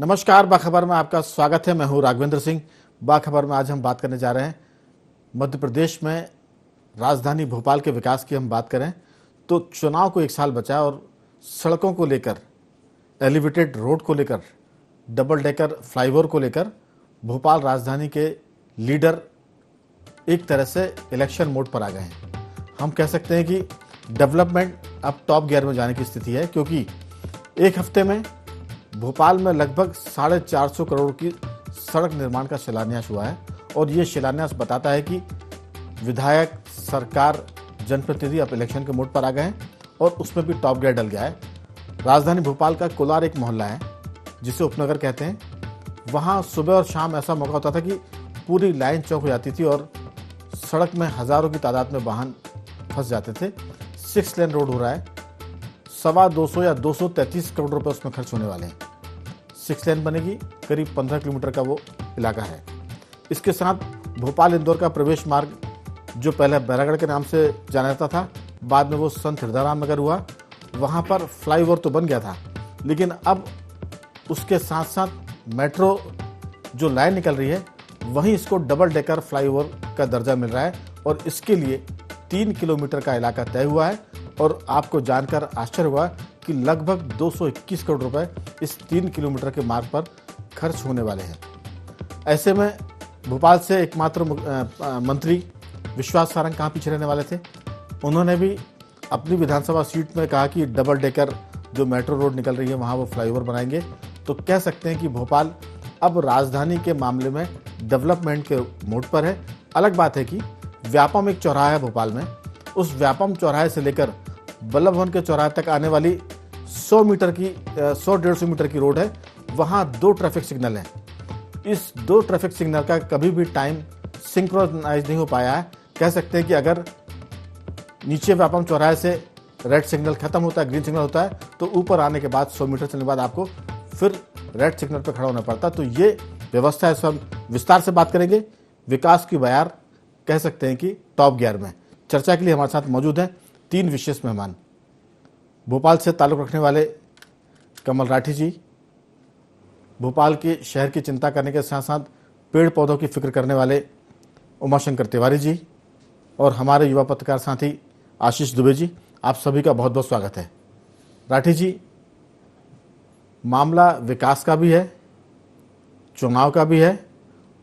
नमस्कार, बाखबर में आपका स्वागत है। मैं हूं राघवेंद्र सिंह। बाखबर में आज हम बात करने जा रहे हैं मध्य प्रदेश में राजधानी भोपाल के विकास की। हम बात करें तो चुनाव को एक साल बचा है और सड़कों को लेकर, एलिवेटेड रोड को लेकर, डबल डेकर फ्लाईओवर को लेकर भोपाल राजधानी के लीडर एक तरह से इलेक्शन मोड पर आ गए हैं। हम कह सकते हैं कि डेवलपमेंट अब टॉप गियर में जाने की स्थिति है, क्योंकि एक हफ्ते में भोपाल में लगभग 450 करोड़ की सड़क निर्माण का शिलान्यास हुआ है। और ये शिलान्यास बताता है कि विधायक, सरकार, जनप्रतिनिधि अब इलेक्शन के मोड पर आ गए हैं और उसमें भी टॉप गियर डल गया है। राजधानी भोपाल का कोलार एक मोहल्ला है जिसे उपनगर कहते हैं। वहाँ सुबह और शाम ऐसा मौका होता था कि पूरी लाइन चौक हो जाती थी और सड़क में हज़ारों की तादाद में वाहन फंस जाते थे। 6 लेन रोड हो रहा है, 225 या 233 करोड़ रुपए उसमें खर्च होने वाले हैं। 6 लेन बनेगी, करीब 15 किलोमीटर का वो इलाका है। इसके साथ भोपाल इंदौर का प्रवेश मार्ग, जो पहले बैरागढ़ के नाम से जाना जाता था, बाद में वो संत हृदयराम नगर हुआ, वहाँ पर फ्लाईओवर तो बन गया था, लेकिन अब उसके साथ साथ मेट्रो जो लाइन निकल रही है, वहीं इसको डबल डेकर फ्लाईओवर का दर्जा मिल रहा है और इसके लिए 3 किलोमीटर का इलाका तय हुआ है। और आपको जानकर आश्चर्य हुआ कि लगभग 221 करोड़ रुपए इस 3 किलोमीटर के मार्ग पर खर्च होने वाले हैं। ऐसे में भोपाल से एकमात्र मंत्री विश्वास सारंग कहाँ पीछे रहने वाले थे। उन्होंने भी अपनी विधानसभा सीट में कहा कि डबल डेकर जो मेट्रो रोड निकल रही है वहाँ वो फ्लाईओवर बनाएंगे। तो कह सकते हैं कि भोपाल अब राजधानी के मामले में डेवलपमेंट के मोड पर है। अलग बात है कि व्यापम एक चौराहा है भोपाल में, उस व्यापम चौराहे से लेकर बल्लभ भवन के चौराहे तक आने वाली 100-150 मीटर की रोड है। वहाँ 2 ट्रैफिक सिग्नल हैं। इस 2 ट्रैफिक सिग्नल का कभी भी टाइम सिंक्रोनाइज नहीं हो पाया है। कह सकते हैं कि अगर नीचे व्यापम चौराहे से रेड सिग्नल खत्म होता है, ग्रीन सिग्नल होता है, तो ऊपर आने के बाद 100 मीटर चलने के बाद आपको फिर रेड सिग्नल पर खड़ा होना पड़ता। तो ये व्यवस्था है, इस पर विस्तार से बात करेंगे। विकास की बयार कह सकते हैं कि टॉप गियर में। चर्चा के लिए हमारे साथ मौजूद हैं 3 विशेष मेहमान। भोपाल से ताल्लुक़ रखने वाले कमल राठी जी, भोपाल के शहर की चिंता करने के साथ साथ पेड़ पौधों की फिक्र करने वाले उमाशंकर तिवारी जी, और हमारे युवा पत्रकार साथी आशीष दुबे जी। आप सभी का बहुत बहुत स्वागत है। राठी जी, मामला विकास का भी है, चुनाव का भी है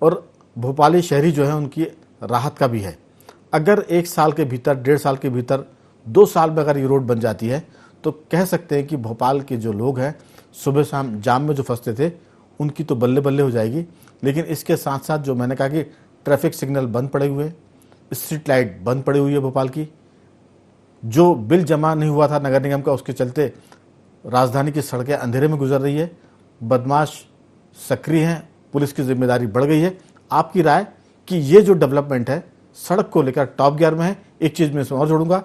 और भोपाली शहरी जो है उनकी राहत का भी है। अगर 1 साल के भीतर, 1.5 साल के भीतर, 2 साल में अगर ये रोड बन जाती है तो कह सकते हैं कि भोपाल के जो लोग हैं सुबह शाम जाम में जो फंसते थे उनकी तो बल्ले बल्ले हो जाएगी। लेकिन इसके साथ साथ जो मैंने कहा कि ट्रैफिक सिग्नल बंद पड़े हुए, स्ट्रीट लाइट बंद पड़ी हुई है भोपाल की, जो बिल जमा नहीं हुआ था नगर निगम का उसके चलते राजधानी की सड़कें अंधेरे में गुजर रही है, बदमाश सक्रिय हैं, पुलिस की जिम्मेदारी बढ़ गई है। आपकी राय कि ये जो डेवलपमेंट है सड़क को लेकर टॉप गियर में है। एक चीज़ मैं इसमें और जोड़ूंगा,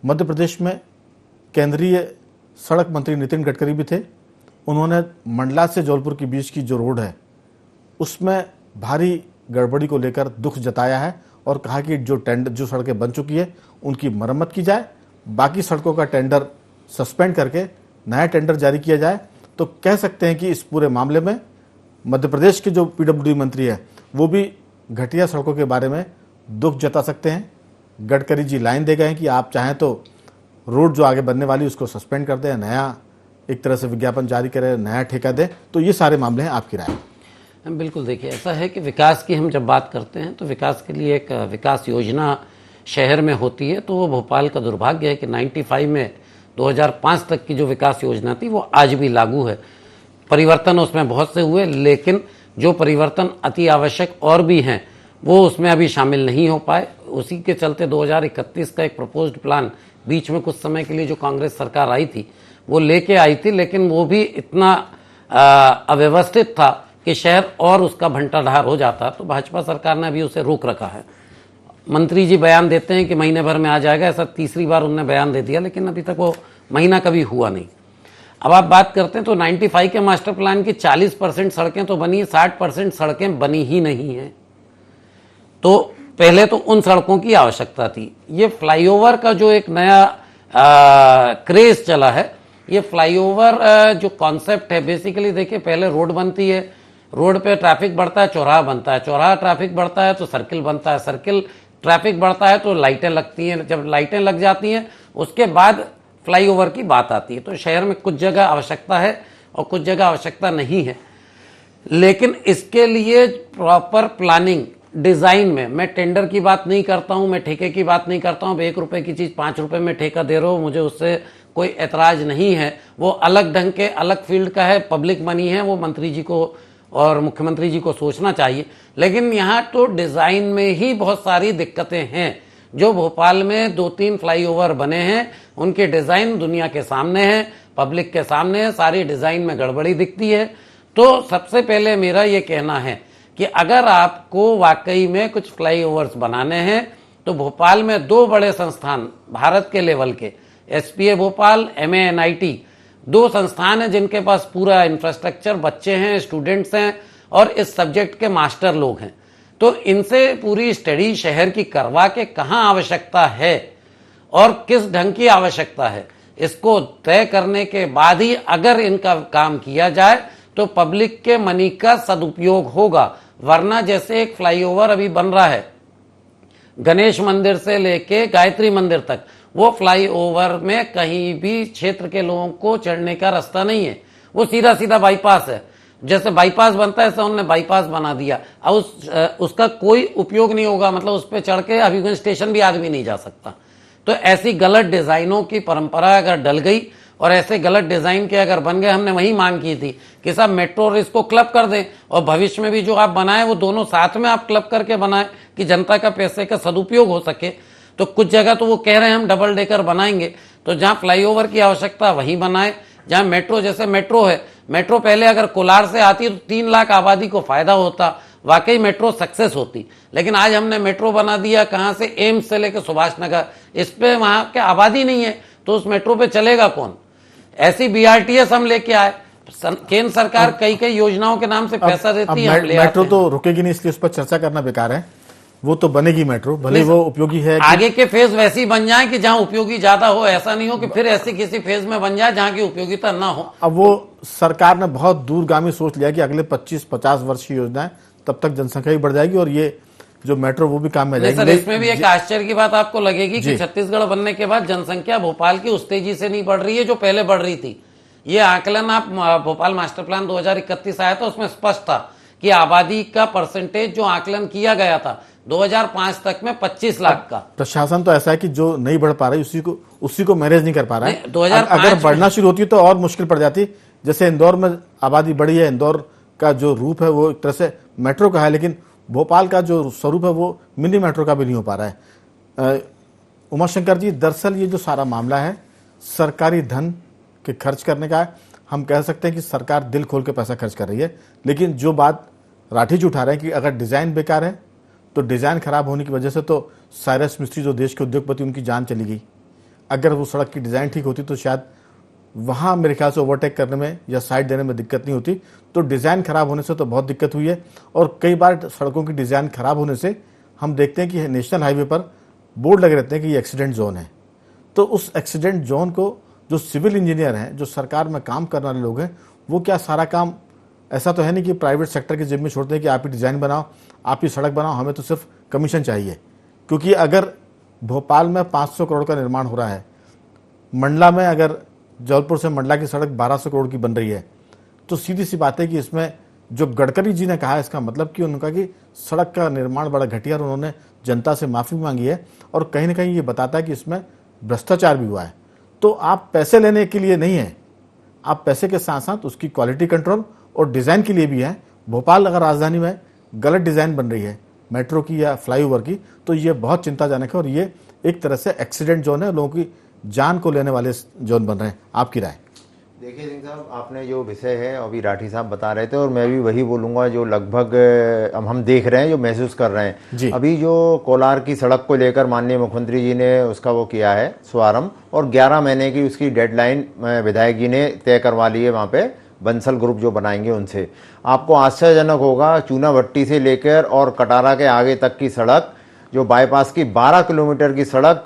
मध्य प्रदेश में केंद्रीय सड़क मंत्री नितिन गडकरी भी थे। उन्होंने मंडला से जौलपुर के बीच की जो रोड है उसमें भारी गड़बड़ी को लेकर दुख जताया है और कहा कि जो सड़कें बन चुकी है उनकी मरम्मत की जाए, बाकी सड़कों का टेंडर सस्पेंड करके नया टेंडर जारी किया जाए। तो कह सकते हैं कि इस पूरे मामले में मध्य प्रदेश के जो पीडब्ल्यूडी मंत्री है वो भी घटिया सड़कों के बारे में दुख जता सकते हैं। गडकरी जी लाइन दे गए हैं कि आप चाहें तो रोड जो आगे बनने वाली उसको सस्पेंड कर दें, नया एक तरह से विज्ञापन जारी करें, नया ठेका दें। तो ये सारे मामले हैं, आपकी राय? बिल्कुल, देखिए ऐसा है कि विकास की हम जब बात करते हैं तो विकास के लिए एक विकास योजना शहर में होती है। तो वो भोपाल का दुर्भाग्य है कि 95 में 2005 तक की जो विकास योजना थी वो आज भी लागू है। परिवर्तन उसमें बहुत से हुए, लेकिन जो परिवर्तन अति आवश्यक और भी हैं वो उसमें अभी शामिल नहीं हो पाए। उसी के चलते 2031 का एक प्रपोज्ड प्लान बीच में कुछ समय के लिए जो कांग्रेस सरकार आई थी वो लेके आई थी, लेकिन वो भी इतना अव्यवस्थित था कि शहर और उसका भंटाढार हो जाता। तो भाजपा सरकार ने अभी उसे रोक रखा है। मंत्री जी बयान देते हैं कि महीने भर में आ जाएगा, ऐसा तीसरी बार उन्होंने बयान दे दिया, लेकिन अभी तक वो महीना कभी हुआ नहीं। अब आप बात करते हैं तो 95 के मास्टर प्लान की 40% सड़कें तो बनी, 60% सड़कें बनी ही नहीं हैं। तो पहले तो उन सड़कों की आवश्यकता थी। ये फ्लाईओवर का जो एक नया क्रेज चला है ये फ्लाईओवर जो कॉन्सेप्ट है, बेसिकली देखिए, पहले रोड बनती है, रोड पे ट्रैफिक बढ़ता है, चौराहा बनता है, चौराहा ट्रैफिक बढ़ता है तो सर्किल बनता है, सर्किल ट्रैफिक बढ़ता है तो लाइटें लगती हैं, जब लाइटें लग जाती हैं उसके बाद फ्लाईओवर की बात आती है। तो शहर में कुछ जगह आवश्यकता है और कुछ जगह आवश्यकता नहीं है, लेकिन इसके लिए प्रॉपर प्लानिंग, डिजाइन में, मैं टेंडर की बात नहीं करता हूं, मैं ठेके की बात नहीं करता हूं। 1 रुपए की चीज 5 रुपए में ठेका दे रहे हो, मुझे उससे कोई ऐतराज नहीं है, वो अलग ढंग के अलग फील्ड का है, पब्लिक मनी है, वो मंत्री जी को और मुख्यमंत्री जी को सोचना चाहिए। लेकिन यहाँ तो डिजाइन में ही बहुत सारी दिक्कतें हैं। जो भोपाल में 2-3 फ्लाईओवर बने हैं उनके डिजाइन दुनिया के सामने है, पब्लिक के सामने है, सारी डिजाइन में गड़बड़ी दिखती है। तो सबसे पहले मेरा ये कहना है कि अगर आपको वाकई में कुछ फ्लाईओवर्स बनाने हैं तो भोपाल में 2 बड़े संस्थान भारत के लेवल के, SPA भोपाल, MANIT, 2 संस्थान हैं जिनके पास पूरा इंफ्रास्ट्रक्चर, बच्चे हैं, स्टूडेंट्स हैं और इस सब्जेक्ट के मास्टर लोग हैं। तो इनसे पूरी स्टडी शहर की करवा के कहाँ आवश्यकता है और किस ढंग की आवश्यकता है, इसको तय करने के बाद ही अगर इनका काम किया जाए तो पब्लिक के मनी का सदुपयोग होगा। वरना जैसे एक फ्लाईओवर अभी बन रहा है गणेश मंदिर से लेके गायत्री मंदिर तक, वो फ्लाईओवर में कहीं भी क्षेत्र के लोगों को चढ़ने का रास्ता नहीं है, वो सीधा सीधा बाईपास है। जैसे बाईपास बनता है ऐसा उन्होंने बाईपास बना दिया। अब उसका कोई उपयोग नहीं होगा, मतलब उस पर चढ़ के हबीबगंज स्टेशन भी आदमी नहीं जा सकता। तो ऐसी गलत डिजाइनों की परंपरा अगर डल गई और ऐसे गलत डिजाइन के अगर बन गए, हमने वही मांग की थी कि साहब मेट्रो और इसको क्लब कर दें और भविष्य में भी जो आप बनाए वो दोनों साथ में आप क्लब करके बनाएं कि जनता का पैसे का सदुपयोग हो सके। तो कुछ जगह तो वो कह रहे हैं हम डबल डेकर बनाएंगे, तो जहां फ्लाईओवर की आवश्यकता वहीं बनाए। जहां मेट्रो, जैसे मेट्रो है, मेट्रो पहले अगर कोलार से आती तो 3 लाख आबादी को फायदा होता, वाकई मेट्रो सक्सेस होती। लेकिन आज हमने मेट्रो बना दिया कहां से, एम्स से लेकर सुभाष नगर, इस पे वहां के आबादी नहीं है तो उस मेट्रो पे चलेगा कौन। ऐसी BRTS हम लेके आए, केंद्र सरकार कई कई योजनाओं के नाम से पैसा देती है, मेट्रो तो रुकेगी नहीं, इसलिए उस पर चर्चा करना बेकार है। वो तो बनेगी मेट्रो, भले वो उपयोगी है आगे के फेज वैसे ही बन जाए कि जहां उपयोगी ज्यादा हो, ऐसा नहीं हो कि फिर ऐसी किसी फेज में बन जाए जहां की उपयोगिता ना हो। अब वो सरकार ने बहुत दूरगामी सोच लिया कि अगले 25-50 वर्ष की योजना है, तब तक जनसंख्या भी बढ़ जाएगी और ये जो मेट्रो वो भी काम में जाएगी। सर, इसमें भी एक आश्चर्य की बात आपको लगेगी कि छत्तीसगढ़ बनने के बाद जनसंख्या भोपाल की उस तेजी से नहीं बढ़ रही है जो पहले बढ़ रही थी। ये आकलन आप भोपाल मास्टर प्लान 2031 आया था, उसमें स्पष्ट था कि आबादी का परसेंटेज जो आकलन किया गया था 2005 तक में 25 लाख का। प्रशासन तो ऐसा है कि जो नहीं बढ़ पा रही उसी को मैनेज नहीं कर पा रहा है। 2005 अगर बढ़ना शुरू होती तो और मुश्किल पड़ जाती। जैसे इंदौर में आबादी बढ़ी है, इंदौर का जो रूप है वो एक तरह से मेट्रो का है, लेकिन भोपाल का जो स्वरूप है वो मिनी मेट्रो का भी नहीं हो पा रहा है। उमाशंकर जी, दरअसल ये जो सारा मामला है सरकारी धन के खर्च करने का है। हम कह सकते हैं कि सरकार दिल खोल के पैसा खर्च कर रही है, लेकिन जो बात राठी उठा रहे हैं कि अगर डिजाइन बेकार है तो डिजाइन खराब होने की वजह से तो साइरस मिस्त्री जो देश के उद्योगपति, उनकी जान चली गई। अगर वो सड़क की डिजाइन ठीक होती तो शायद वहां मेरे ख्याल से ओवरटेक करने में या साइड देने में दिक्कत नहीं होती। तो डिजाइन खराब होने से तो बहुत दिक्कत हुई है। और कई बार सड़कों की डिजाइन खराब होने से हम देखते हैं कि नेशनल हाईवे पर बोर्ड लगे रहते हैं कि ये एक्सीडेंट जोन है। तो उस एक्सीडेंट जोन को जो सिविल इंजीनियर हैं, जो सरकार में काम करने वाले लोग हैं, वो क्या सारा काम, ऐसा तो है नहीं कि प्राइवेट सेक्टर के जिम्मे छोड़ते हैं कि आप ही डिजाइन बनाओ, आप ही सड़क बनाओ, हमें तो सिर्फ कमीशन चाहिए। क्योंकि अगर भोपाल में 500 करोड़ का निर्माण हो रहा है, मंडला में अगर जबलपुर से मंडला की सड़क 1200 करोड़ की बन रही है, तो सीधी सी बात है कि इसमें जो गडकरी जी ने कहा, इसका मतलब कि उनका कि सड़क का निर्माण बड़ा घटिया, और उन्होंने जनता से माफी मांगी है। और कहीं ना कहीं ये बताता है कि इसमें भ्रष्टाचार भी हुआ है। तो आप पैसे लेने के लिए नहीं है, आप पैसे के साथ साथ उसकी क्वालिटी कंट्रोल और डिजाइन के लिए भी है। भोपाल अगर राजधानी में गलत डिजाइन बन रही है मेट्रो की या फ्लाईओवर की, तो ये बहुत चिंताजनक है और ये एक तरह से एक्सीडेंट जोन है, लोगों की जान को लेने वाले जोन बन रहे हैं। आपकी राय? देखिए सिंह साहब, आपने जो विषय है अभी राठी साहब बता रहे थे और मैं भी वही बोलूँगा जो लगभग अब हम देख रहे हैं, जो महसूस कर रहे हैं। अभी जो कोलार की सड़क को लेकर माननीय मुख्यमंत्री जी ने उसका वो किया है शुभारंभ, और 11 महीने की उसकी डेडलाइन विधायक जी ने तय करवा ली है वहाँ पे बंसल ग्रुप जो बनाएंगे उनसे। आपको आश्चर्यजनक होगा, चूना भट्टी से लेकर और कटारा के आगे तक की सड़क, जो बाईपास की 12 किलोमीटर की सड़क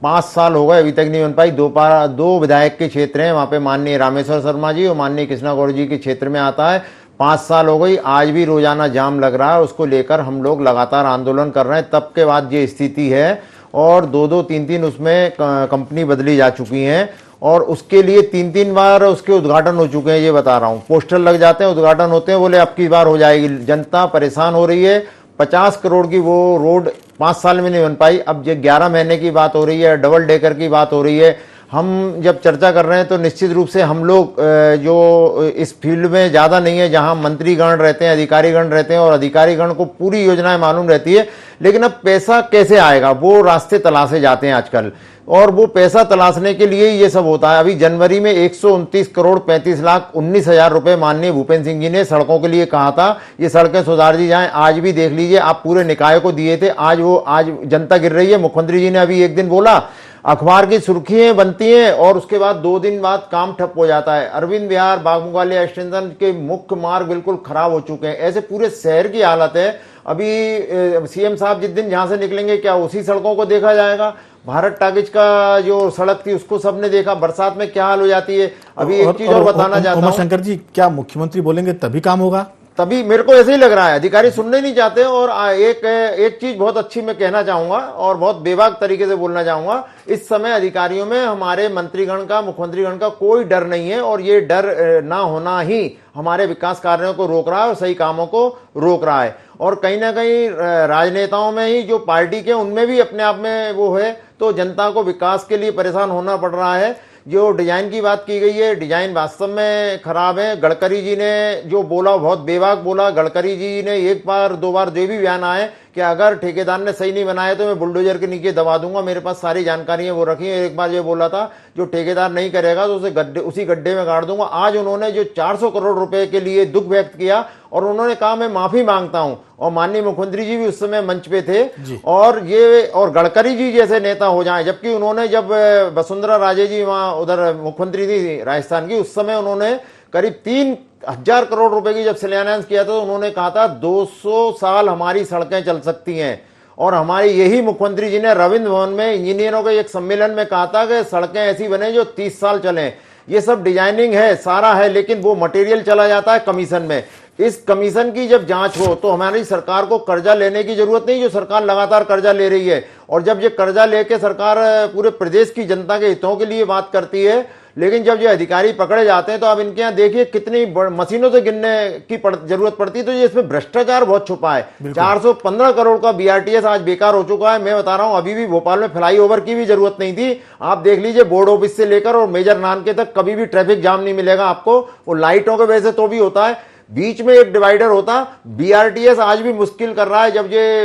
5 साल हो गए अभी तक नहीं बन पाई। दो विधायक के क्षेत्र हैं, वहां पे माननीय रामेश्वर शर्मा जी और माननीय कृष्णा गौड़ जी के क्षेत्र में आता है। 5 साल हो गई, आज भी रोजाना जाम लग रहा है, उसको लेकर हम लोग लगातार आंदोलन कर रहे हैं। तब के बाद ये स्थिति है और 2-2, 3-3 उसमें कंपनी बदली जा चुकी हैं और उसके लिए 3-3 बार उसके उद्घाटन हो चुके हैं। ये बता रहा हूँ, पोस्टर लग जाते हैं, उद्घाटन होते हैं, बोले अब की बार हो जाएगी। जनता परेशान हो रही है। 50 करोड़ की वो रोड 5 साल में नहीं बन पाई। अब ये 11 महीने की बात हो रही है, डबल डेकर की बात हो रही है। हम जब चर्चा कर रहे हैं तो निश्चित रूप से हम लोग जो इस फील्ड में ज़्यादा नहीं है, जहां मंत्रीगण रहते हैं, अधिकारीगण रहते हैं और अधिकारीगण को पूरी योजनाएं मालूम रहती है, लेकिन अब पैसा कैसे आएगा वो रास्ते तलाशे जाते हैं आजकल, और वो पैसा तलाशने के लिए ये सब होता है। अभी जनवरी में 129 करोड़ 35 लाख 19 हजार रुपए माननीय भूपेंद्र सिंह जी ने सड़कों के लिए कहा था, ये सड़कें सुधार दी जाएं। आज भी देख लीजिए, आप पूरे निकाय को दिए थे, आज जनता गिर रही है। मुख्यमंत्री जी ने अभी एक दिन बोला, अखबार की सुर्खियां बनती हैं और उसके बाद 2 दिन बाद काम ठप हो जाता है। अरविंद विहार, बागमुगलिया एक्सटेंशन के मुख्य मार्ग बिल्कुल खराब हो चुके हैं। ऐसे पूरे शहर की हालत है। अभी सीएम साहब जिस दिन जहां से निकलेंगे, क्या उसी सड़कों को देखा जाएगा? भारत टाकिज का जो सड़क थी उसको सबने देखा, बरसात में क्या हाल हो जाती है। अभी एक चीज और बताना चाहता हूं, उमाशंकर जी, क्या मुख्यमंत्री बोलेंगे तभी काम होगा? तभी मेरे को ऐसे ही लग रहा है, अधिकारी सुनने नहीं चाहते। और एक चीज बहुत अच्छी मैं कहना चाहूंगा और बहुत बेबाक तरीके से बोलना चाहूंगा, इस समय अधिकारियों में हमारे मंत्रीगण का, मुख्यमंत्रीगण का कोई डर नहीं है और ये डर ना होना ही हमारे विकास कार्यों को रोक रहा है और सही कामों को रोक रहा है। और कहीं ना कहीं राजनेताओं में ही जो पार्टी के, उनमें भी अपने आप में वो है, तो जनता को विकास के लिए परेशान होना पड़ रहा है। जो डिजाइन की बात की गई है, डिजाइन वास्तव में खराब है। गडकरी जी ने जो बोला बहुत बेबाक बोला। गडकरी जी ने 1 बार 2 बार जो भी बयान आए कि अगर ठेकेदार ने सही नहीं बनाया तो मैं बुलडोजर के नीचे दबा दूंगा, मेरे पास सारी जानकारी है वो रखी है। एक बार ये बोला था, जो ठेकेदार नहीं करेगा तो उसी गड्ढे में गाड़ दूंगा। आज उन्होंने जो 400 करोड़ रुपए के लिए दुख व्यक्त किया और उन्होंने कहा मैं माफी मांगता हूं, और माननीय मुख्यमंत्री जी भी उस समय मंच पे थे। और गडकरी जी जैसे नेता हो जाएं, जबकि उन्होंने, जब वसुंधरा राजे जी वहां उधर मुख्यमंत्री थी राजस्थान की, उस समय उन्होंने करीब 3,000 करोड़ रुपए की जब शिलान्यास किया था, तो उन्होंने कहा था 200 साल हमारी सड़कें चल सकती हैं। और हमारे यही मुख्यमंत्री जी ने रविंद्र भवन में इंजीनियरों के एक सम्मेलन में कहा था कि सड़कें ऐसी बने जो 30 साल चलें। ये सब डिजाइनिंग है, सारा है, लेकिन वो मटेरियल चला जाता है कमीशन में। इस कमीशन की जब जांच हो तो हमारी सरकार को कर्जा लेने की जरूरत नहीं, जो सरकार लगातार कर्जा ले रही है। और जब ये कर्जा लेके सरकार पूरे प्रदेश की जनता के हितों के लिए बात करती है, लेकिन जब ये अधिकारी पकड़े जाते हैं तो अब इनके यहाँ देखिए कितनी मशीनों से गिनने की जरूरत पड़ती है। तो ये इसमें भ्रष्टाचार बहुत छुपा है। 415 करोड़ का बीआरटीएस आज बेकार हो चुका है। मैं बता रहा हूं, अभी भी भोपाल में फ्लाईओवर की भी जरूरत नहीं थी। आप देख लीजिए, बोर्ड ऑफिस से लेकर और मेजर नानके तक कभी भी ट्रैफिक जाम नहीं मिलेगा आपको। वो लाइटों के वजह से तो भी होता है, बीच में एक डिवाइडर होता। बीआरटीएस आज भी मुश्किल कर रहा है। जब ये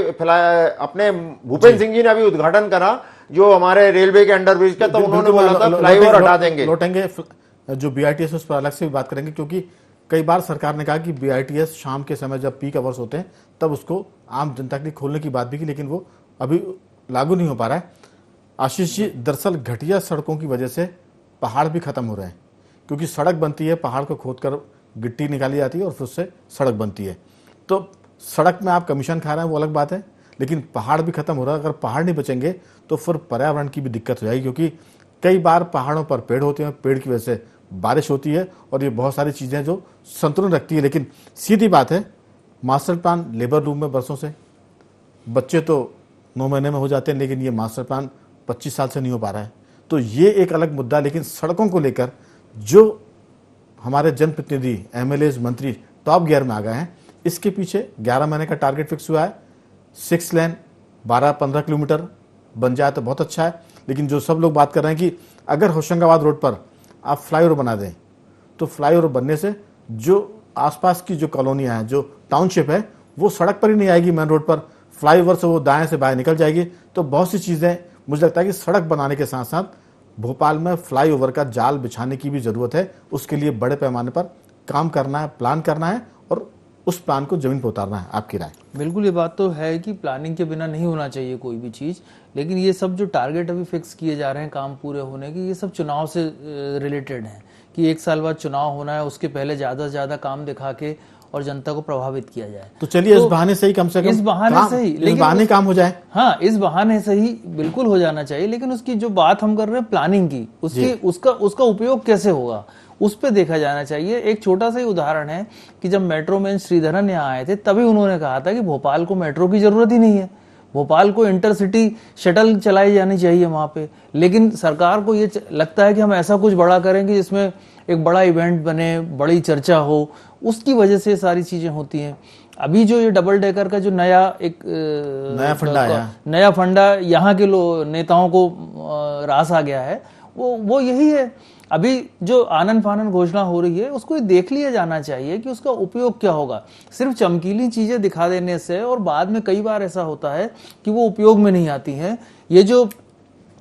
अपने भूपेंद्र सिंह जी ने अभी उद्घाटन करा जो हमारे रेलवे के अंडरब्रिज का, तो उन्होंने बोला था फ्लाईओवर हटा देंगे। लौटेंगे जो बीआरटीएस उस पर अलग से भी बात करेंगे, क्योंकि कई बार सरकार ने कहा कि बीआरटीएस शाम के समय जब पीक आवर्स होते हैं तब उसको आम जनता के लिए खोलने की बात भी की, लेकिन वो अभी लागू नहीं हो पा रहा है। आशीष जी, दरअसल घटिया सड़कों की वजह से पहाड़ भी खत्म हो रहे हैं, क्योंकि सड़क बनती है, पहाड़ को खोदकर गिट्टी निकाली जाती है और फिर उससे सड़क बनती है। तो सड़क में आप कमीशन खा रहे हैं वो अलग बात है, लेकिन पहाड़ भी खत्म हो रहा है। अगर पहाड़ नहीं बचेंगे तो फिर पर्यावरण की भी दिक्कत हो जाएगी, क्योंकि कई बार पहाड़ों पर पेड़ होते हैं, पेड़ की वजह से बारिश होती है और ये बहुत सारी चीज़ें जो संतुलन रखती है। लेकिन सीधी बात है, मास्टर प्लान लेबर रूम में बरसों से, बच्चे तो 9 महीने में हो जाते हैं, लेकिन ये मास्टर प्लान 25 साल से नहीं हो पा रहा है। तो ये एक अलग मुद्दा। लेकिन सड़कों को लेकर जो हमारे जनप्रतिनिधि, एमएलए, मंत्री टॉप गियर में आ गए हैं, इसके पीछे 11 महीने का टारगेट फिक्स हुआ है। 6 लेन 12-15 किलोमीटर बन जाए तो बहुत अच्छा है। लेकिन जो सब लोग बात कर रहे हैं कि अगर होशंगाबाद रोड पर आप फ्लाईओवर बना दें तो फ्लाईओवर बनने से जो आसपास की जो कॉलोनियां हैं, जो टाउनशिप है, वो सड़क पर ही नहीं आएगी, मेन रोड पर। फ्लाईओवर से वो दाएं से बाएं निकल जाएगी। तो बहुत सी चीज़ें, मुझे लगता है कि सड़क बनाने के साथ साथ भोपाल में फ्लाईओवर का जाल बिछाने की भी ज़रूरत है। उसके लिए बड़े पैमाने पर काम करना है, प्लान करना है और उस प्लान को जमीन पर उतारना है। आपकी राय? बिल्कुल, ये बात तो है कि प्लानिंग के बिना नहीं होना चाहिए कोई भी चीज़। लेकिन ये सब जो टारगेट अभी फिक्स किए जा रहे हैं काम पूरे होने के, ये सब चुनाव से रिलेटेड हैं कि 1 साल बाद चुनाव होना है, उसके पहले ज़्यादा से ज़्यादा काम दिखा के और जनता को प्रभावित किया जाए। तो चलिए इस बहाने से ही कम से कम इस बहाने से ही, इस बहाने काम हो जाए। हाँ, इस बहाने से ही बिल्कुल हो जाना चाहिए, लेकिन उसकी जो बात हम कर रहे हैं प्लानिंग की, उसका उपयोग कैसे होगा उस पे देखा जाना चाहिए। एक छोटा सा ही उदाहरण है कि जब मेट्रो मैन श्रीधरन यहाँ आए थे तभी उन्होंने कहा था कि भोपाल को मेट्रो की जरूरत ही नहीं है, भोपाल को इंटरसिटी शटल चलाई जानी चाहिए वहां पे। लेकिन सरकार को ये लगता है कि हम ऐसा कुछ बड़ा करेंगे जिसमें एक बड़ा इवेंट बने, बड़ी चर्चा हो, उसकी वजह से सारी चीजें होती हैं। अभी जो ये डबल डेकर का जो नया फंडा यहाँ के नेताओं को रास आ गया है, वो यही है। अभी जो आनन फानन घोषणा हो रही है उसको देख लिया जाना चाहिए कि उसका उपयोग क्या होगा। सिर्फ चमकीली चीजें दिखा देने से और बाद में कई बार ऐसा होता है कि वो उपयोग में नहीं आती हैं। ये जो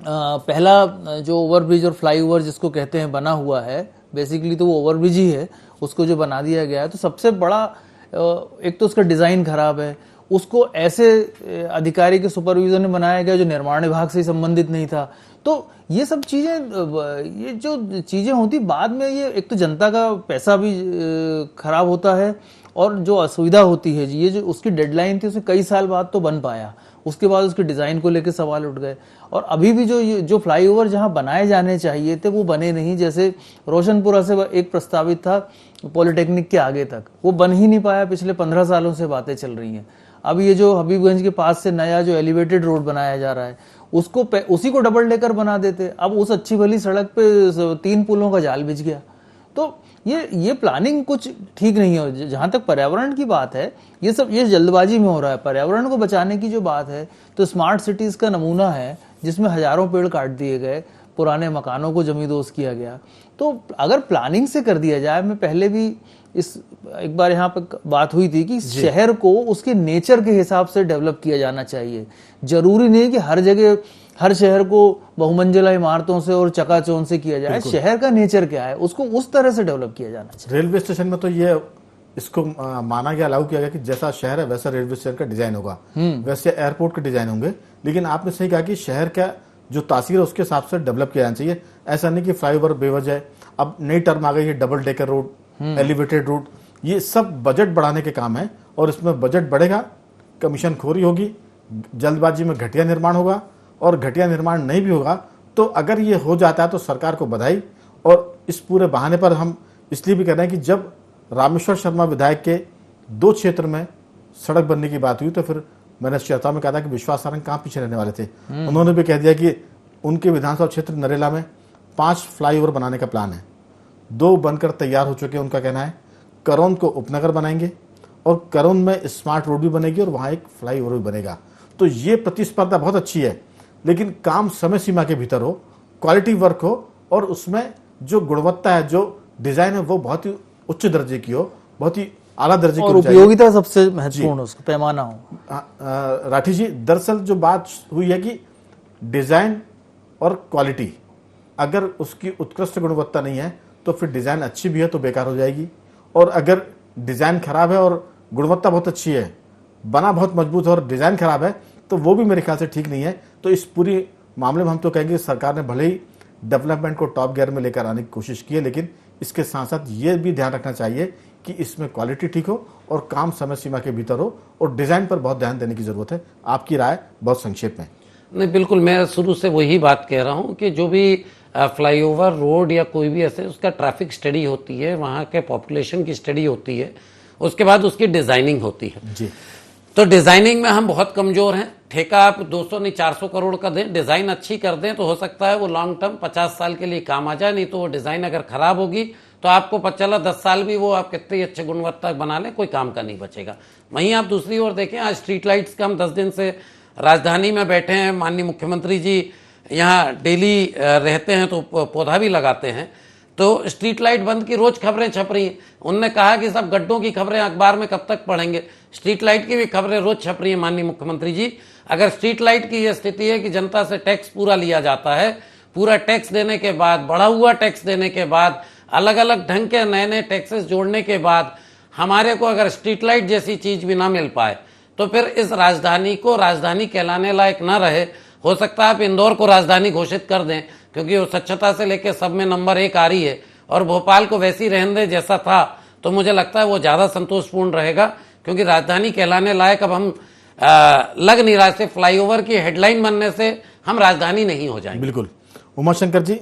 पहला जो ओवरब्रिज और फ्लाईओवर जिसको कहते हैं बना हुआ है, बेसिकली तो वो ओवरब्रिज ही है, उसको जो बना दिया गया है, तो सबसे बड़ा एक तो उसका डिजाइन खराब है, उसको ऐसे अधिकारी के सुपरविजन में बनाया गया जो निर्माण विभाग से संबंधित नहीं था। तो ये सब चीजें, ये जो चीजें होती बाद में, ये एक तो जनता का पैसा भी खराब होता है और जो असुविधा होती है, ये जो उसकी डेडलाइन थी उसे कई साल बाद तो बन पाया, उसके बाद उसके डिजाइन को लेकर सवाल उठ गए। और अभी भी जो फ्लाईओवर जहां बनाए जाने चाहिए थे वो बने नहीं। जैसे रोशनपुरा से एक प्रस्तावित था पॉलिटेक्निक के आगे तक, वो बन ही नहीं पाया। पिछले 15 सालों से बातें चल रही हैं। अब ये जो हबीबगंज के पास से नया जो एलिवेटेड रोड बनाया जा रहा है, उसी को डबल डेकर बना देते। अब उस अच्छी भली सड़क पे 3 पुलों का जाल बिछ गया। तो ये प्लानिंग कुछ ठीक नहीं है। जहां तक पर्यावरण की बात है, ये जल्दबाजी में हो रहा है। पर्यावरण को बचाने की जो बात है, तो स्मार्ट सिटीज का नमूना है जिसमें हजारों पेड़ काट दिए गए, पुराने मकानों को जमींदोज किया गया। तो अगर प्लानिंग से कर दिया जाए, मैं पहले भी एक बार यहाँ पर बात हुई थी कि शहर को उसके नेचर के हिसाब से डेवलप किया जाना चाहिए। जरूरी नहीं कि हर जगह हर शहर को बहुमंजिला इमारतों से और चकाचौंध से किया जाए। शहर का नेचर क्या है उसको उस तरह से डेवलप किया जाना चाहिए। रेलवे स्टेशन में तो ये इसको माना गया, लागू किया गया कि जैसा शहर है वैसा रेलवे स्टेशन का डिजाइन होगा, वैसे एयरपोर्ट के डिजाइन होंगे। लेकिन आपने सही कहा कि शहर का जो तासीर है उसके हिसाब से डेवलप किया जाना चाहिए। ऐसा नहीं कि फ्लाईओवर बेवजह। अब नई टर्म आ गई है double decker road, elevated road, ये सब बजट बढ़ाने के काम है। और इसमें बजट बढ़ेगा, कमीशन खोरी होगी, जल्दबाजी में घटिया निर्माण होगा, और घटिया निर्माण नहीं भी होगा तो अगर ये हो जाता है तो सरकार को बधाई। और इस पूरे बहाने पर हम इसलिए भी कह रहे हैं कि जब रामेश्वर शर्मा विधायक के 2 क्षेत्र में सड़क बनने की बात हुई तो फिर मैंने चर्चा में कहा था कि विश्वास सारंग कहाँ पीछे रहने वाले थे। उन्होंने भी कह दिया कि उनके विधानसभा क्षेत्र नरेला में 5 फ्लाईओवर बनाने का प्लान है, 2 बनकर तैयार हो चुके हैं। उनका कहना है करौंद को उपनगर बनाएंगे और करौंद में स्मार्ट रोड भी बनेगी और वहां एक फ्लाईओवर भी बनेगा। तो ये प्रतिस्पर्धा बहुत अच्छी है, लेकिन काम समय सीमा के भीतर हो, क्वालिटी वर्क हो, और उसमें जो गुणवत्ता है, जो डिजाइन है, वो बहुत ही उच्च दर्जे की हो, बहुत ही आला दर्जे की, और उपयोगिता सबसे महत्वपूर्ण, उसका पैमाना हो। राठी जी, दरअसल जो बात हुई है कि डिजाइन और क्वालिटी, अगर उसकी उत्कृष्ट गुणवत्ता नहीं है तो फिर डिजाइन अच्छी भी है तो बेकार हो जाएगी, और अगर डिजाइन खराब है और गुणवत्ता बहुत अच्छी है, बना बहुत मजबूत है और डिजाइन खराब है, तो वो भी मेरे ख्याल से ठीक नहीं है। तो इस पूरी मामले में हम तो कहेंगे सरकार ने भले ही डेवलपमेंट को टॉप गियर में लेकर आने की कोशिश की है, लेकिन इसके साथ साथ ये भी ध्यान रखना चाहिए कि इसमें क्वालिटी ठीक हो और काम समय सीमा के भीतर हो, और डिजाइन पर बहुत ध्यान देने की जरूरत है। आपकी राय बहुत संक्षेप में। नहीं, बिल्कुल, मैं शुरू से वही बात कह रहा हूं कि जो भी फ्लाईओवर रोड या कोई भी ऐसे, उसका ट्रैफिक स्टडी होती है, वहां के पॉपुलेशन की स्टडी होती है, उसके बाद उसकी डिजाइनिंग होती है जी। तो डिजाइनिंग में हम बहुत कमजोर हैं। ठेका आप 200 नहीं 400 करोड़ का दें, डिजाइन अच्छी कर दें तो हो सकता है वो लॉन्ग टर्म 50 साल के लिए काम आ जाए, नहीं तो वो डिजाइन अगर खराब होगी तो आपको चला 10 साल भी वो आप कितनी अच्छे गुणवत्ता बना लें, कोई काम का नहीं बचेगा। वहीं आप दूसरी ओर देखें, आज स्ट्रीट लाइट्स का हम 10 दिन से राजधानी में बैठे हैं, माननीय मुख्यमंत्री जी यहाँ डेली रहते हैं तो पौधा भी लगाते हैं, तो स्ट्रीट लाइट बंद की रोज खबरें छप रही हैं। उनने कहा कि सब गड्ढों की खबरें अखबार में कब तक पढ़ेंगे, स्ट्रीट लाइट की भी खबरें रोज छप रही हैं। माननीय मुख्यमंत्री जी, अगर स्ट्रीट लाइट की यह स्थिति है कि जनता से टैक्स पूरा लिया जाता है, पूरा टैक्स देने के बाद, बढ़ा हुआ टैक्स देने के बाद, अलग अलग ढंग के नए नए टैक्सेस जोड़ने के बाद हमारे को अगर स्ट्रीट लाइट जैसी चीज भी ना मिल पाए तो फिर इस राजधानी को राजधानी कहलाने लायक ना रहे। हो सकता है आप इंदौर को राजधानी घोषित कर दें, क्योंकि वो स्वच्छता से लेकर सब में नंबर 1 आ रही है, और भोपाल को वैसी रहने दें जैसा था, तो मुझे लगता है वो ज़्यादा संतोषपूर्ण रहेगा, क्योंकि राजधानी कहलाने लायक अब हम लग नहीं रहा है। फ्लाईओवर की हेडलाइन बनने से हम राजधानी नहीं हो जाएंगे। बिल्कुल। उमाशंकर जी,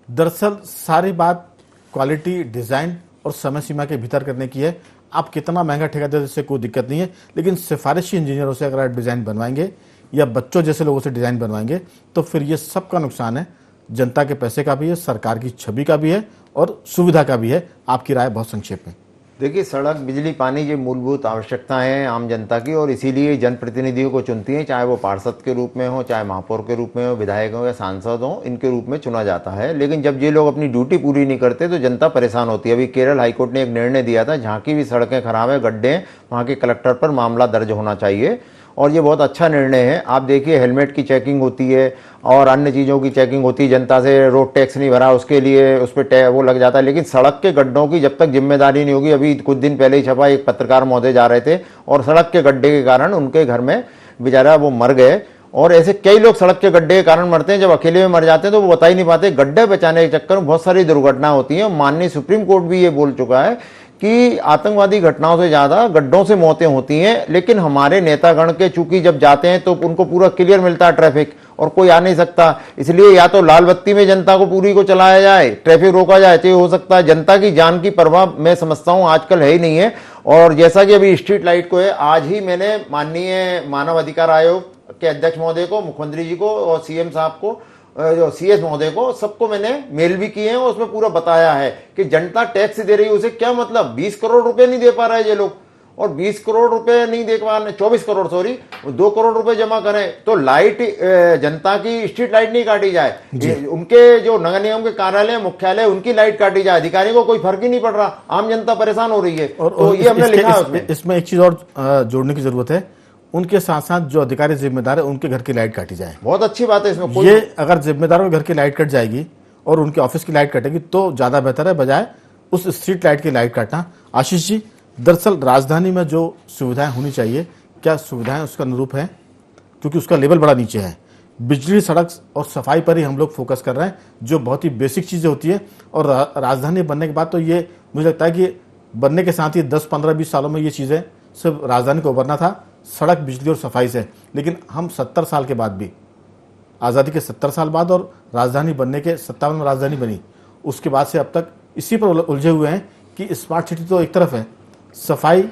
दरअसल सारी बात क्वालिटी, डिज़ाइन और समय सीमा के भीतर करने की है। आप कितना महंगा ठेका दे, इससे कोई दिक्कत नहीं है, लेकिन सिफारिशी इंजीनियरों से अगर आप डिज़ाइन बनवाएंगे या बच्चों जैसे लोगों से डिज़ाइन बनवाएंगे तो फिर ये सबका नुकसान है। जनता के पैसे का भी है, सरकार की छवि का भी है और सुविधा का भी है। आपकी राय बहुत संक्षेप में। देखिए, सड़क, बिजली, पानी ये मूलभूत आवश्यकताएं हैं आम जनता की, और इसीलिए जनप्रतिनिधियों को चुनती हैं, चाहे वो पार्षद के रूप में हो, चाहे महापौर के रूप में हो, विधायक हो या सांसद हो, इनके रूप में चुना जाता है। लेकिन जब ये लोग अपनी ड्यूटी पूरी नहीं करते तो जनता परेशान होती है। अभी केरल हाईकोर्ट ने एक निर्णय दिया था, जहाँ की भी सड़कें खराब है, गड्ढे हैं, वहाँ के कलेक्टर पर मामला दर्ज होना चाहिए, और ये बहुत अच्छा निर्णय है। आप देखिए, हेलमेट की चेकिंग होती है और अन्य चीज़ों की चेकिंग होती है। जनता से रोड टैक्स नहीं भरा, उसके लिए उस पर वो लग जाता है। लेकिन सड़क के गड्ढों की जब तक जिम्मेदारी नहीं होगी, अभी कुछ दिन पहले ही छपा, एक पत्रकार महोदय जा रहे थे और सड़क के गड्ढे के कारण उनके घर में बेचारा वो मर गए। और ऐसे कई लोग सड़क के गड्ढे के कारण मरते हैं, जब अकेले में मर जाते हैं तो वो बता ही नहीं पाते। गड्ढे बचाने के चक्कर में बहुत सारी दुर्घटना होती हैं। माननीय सुप्रीम कोर्ट भी ये बोल चुका है कि आतंकवादी घटनाओं से ज्यादा गड्ढों से मौतें होती हैं। लेकिन हमारे नेतागण के चूंकि जब जाते हैं तो उनको पूरा क्लियर मिलता है ट्रैफिक, और कोई आ नहीं सकता। इसलिए या तो लाल बत्ती में जनता को पूरी को चलाया जाए, ट्रैफिक रोका जाए, तो हो सकता है। जनता की जान की परवाह मैं समझता हूं आजकल है ही नहीं है। और जैसा कि अभी स्ट्रीट लाइट को है, आज ही मैंने माननीय मानव अधिकार आयोग के अध्यक्ष महोदय को, मुख्यमंत्री जी को और सीएम साहब को, जो सीएस महोदय को, सबको मैंने मेल भी किए हैं और उसमें पूरा बताया है कि जनता टैक्स दे रही है, उसे क्या मतलब 20 करोड़ रुपए नहीं दे पा रहे ये लोग, और 20 करोड़ रुपए नहीं दे पा रहे, 24 करोड़ सॉरी, 2 करोड़ रुपए जमा करें तो लाइट, जनता की स्ट्रीट लाइट नहीं काटी जाए, उनके जो नगर निगम के कार्यालय, मुख्यालय, उनकी लाइट काटी जाए। अधिकारी को कोई फर्क ही नहीं पड़ रहा, आम जनता परेशान हो रही है। तो ये हमने लिखा है। इसमें एक चीज और जोड़ने की जरूरत है, उनके साथ साथ जो अधिकारी जिम्मेदार है उनके घर की लाइट काटी जाए। बहुत अच्छी बात है इसमें। ये अगर जिम्मेदारों के घर की लाइट कट जाएगी और उनके ऑफिस की लाइट कटेगी तो ज्यादा बेहतर है, बजाय उस स्ट्रीट लाइट की लाइट काटना। आशीष जी, दरअसल राजधानी में जो सुविधाएं होनी चाहिए, क्या सुविधाएं उसका अनुरूप है? क्योंकि उसका लेवल बड़ा नीचे है। बिजली, सड़क और सफाई पर ही हम लोग फोकस कर रहे हैं, जो बहुत ही बेसिक चीजें होती है। और राजधानी बनने के बाद तो ये मुझे लगता है कि बनने के साथ ही 10, 15, 20 सालों में ये चीजें सिर्फ राजधानी को उभरना था, सड़क, बिजली और सफाई से। लेकिन हम 70 साल के बाद भी, आज़ादी के 70 साल बाद और राजधानी बनने के 57 में राजधानी बनी, उसके बाद से अब तक इसी पर उलझे हुए हैं कि स्मार्ट सिटी तो एक तरफ है, सफाई,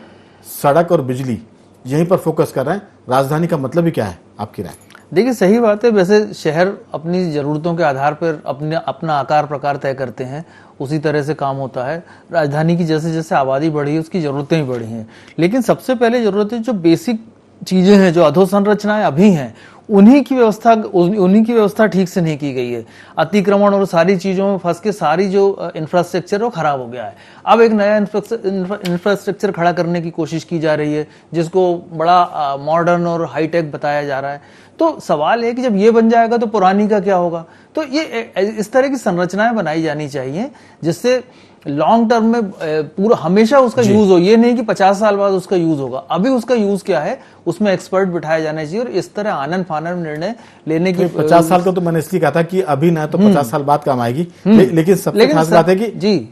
सड़क और बिजली यहीं पर फोकस कर रहे हैं। राजधानी का मतलब ही क्या है, आपकी राय? देखिए, सही बात है। वैसे शहर अपनी ज़रूरतों के आधार पर अपना आकार प्रकार तय करते हैं, उसी तरह से काम होता है। राजधानी की जैसे जैसे आबादी बढ़ी है, उसकी ज़रूरतें भी बढ़ी हैं। लेकिन सबसे पहले ज़रूरतें, जो बेसिक चीज़ें हैं, जो अधोसंरचनाएं अभी हैं, उन्हीं की व्यवस्था ठीक से नहीं की गई है। अतिक्रमण और सारी चीज़ों में फंस के सारी जो इंफ्रास्ट्रक्चर वो खराब हो गया है। अब एक नया इंफ्रास्ट्रक्चर खड़ा करने की कोशिश की जा रही है, जिसको बड़ा मॉडर्न और हाईटेक बताया जा रहा है। तो सवाल है कि जब ये बन जाएगा तो पुरानी का क्या होगा? तो ये इस तरह की संरचनाएं बनाई जानी चाहिए जिससे लॉन्ग टर्म में पूरा हमेशा उसका यूज हो। ये नहीं कि 50 साल बाद उसका यूज होगा। अभी उसका यूज क्या है, उसमें एक्सपर्ट बिठाए जाने चाहिए। और इस तरह आनन फानन निर्णय लेने की 50 साल का तो मैंने इसलिए कहा था कि अभी ना तो 50 साल बाद काम आएगी। लेकिन सबसे खास बात है कि जी,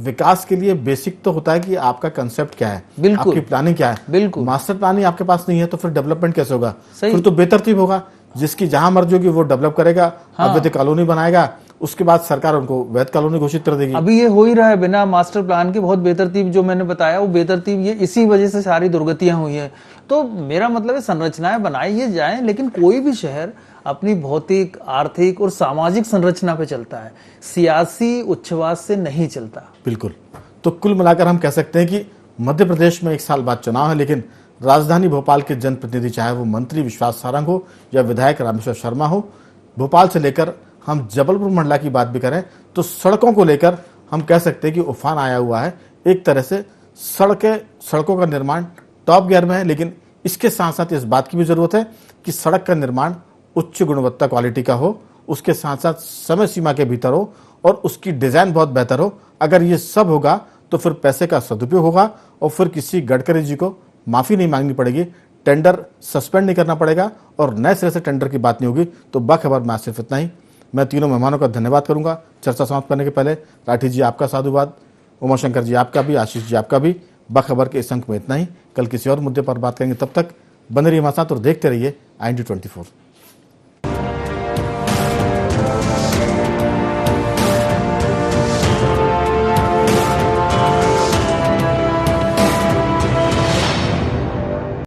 विकास के लिए बेसिक तो होता है कि आपका कंसेप्ट क्या है, बिल्कुल, आपकी प्लानिंग क्या है। बिल्कुल, मास्टर प्लानिंग आपके पास नहीं है तो फिर डेवलपमेंट कैसे होगा? सही। फिर तो बेतरतीब होगा। जिसकी जहां मर्जी होगी वो डेवलप करेगा, अवैध कॉलोनी बनाएगा, उसके बाद सरकार उनको वैध कॉलोनी घोषित कर देगी। अभी ये हो ही रहा है बिना मास्टर प्लान के। बहुत बेतरतीब, जो मैंने बताया वो बेतरतीब, ये इसी वजह से सारी दुर्गतियां हुई हैं। तो मेरा मतलब है संरचनाएं बनाई ये जाएं, लेकिन कोई भी शहर अपनी भौतिक, आर्थिक और सामाजिक संरचना पे चलता है, सियासी उच्छ्वास से नहीं चलता। बिल्कुल। तो कुल मिलाकर हम कह सकते हैं कि मध्य प्रदेश में 1 साल बाद चुनाव है, लेकिन राजधानी भोपाल के जनप्रतिनिधि, चाहे वो मंत्री विश्वास सारंग हो या विधायक रामेश्वर शर्मा हो, भोपाल से लेकर हम जबलपुर मंडला की बात भी करें तो सड़कों को लेकर हम कह सकते हैं कि उफान आया हुआ है। एक तरह से सड़कों का निर्माण टॉप गियर में है, लेकिन इसके साथ साथ इस बात की भी जरूरत है कि सड़क का निर्माण उच्च गुणवत्ता क्वालिटी का हो, उसके साथ साथ समय सीमा के भीतर हो और उसकी डिजाइन बहुत बेहतर हो। अगर ये सब होगा तो फिर पैसे का सदुपयोग होगा और फिर किसी गडकरी जी को माफी नहीं मांगनी पड़ेगी, टेंडर सस्पेंड नहीं करना पड़ेगा और नए सिरे से टेंडर की बात नहीं होगी। तो बाखबर में आज सिर्फ इतना ही। मैं तीनों मेहमानों का धन्यवाद करूंगा। चर्चा समाप्त करने के पहले राठी जी, आपका साधुवाद। उमाशंकर जी आपका भी, आशीष जी आपका भी। बाखबर के इस अंक में इतना ही। कल किसी और मुद्दे पर बात करेंगे, तब तक बने रहिए हमारे साथ और देखते रहिए IND24।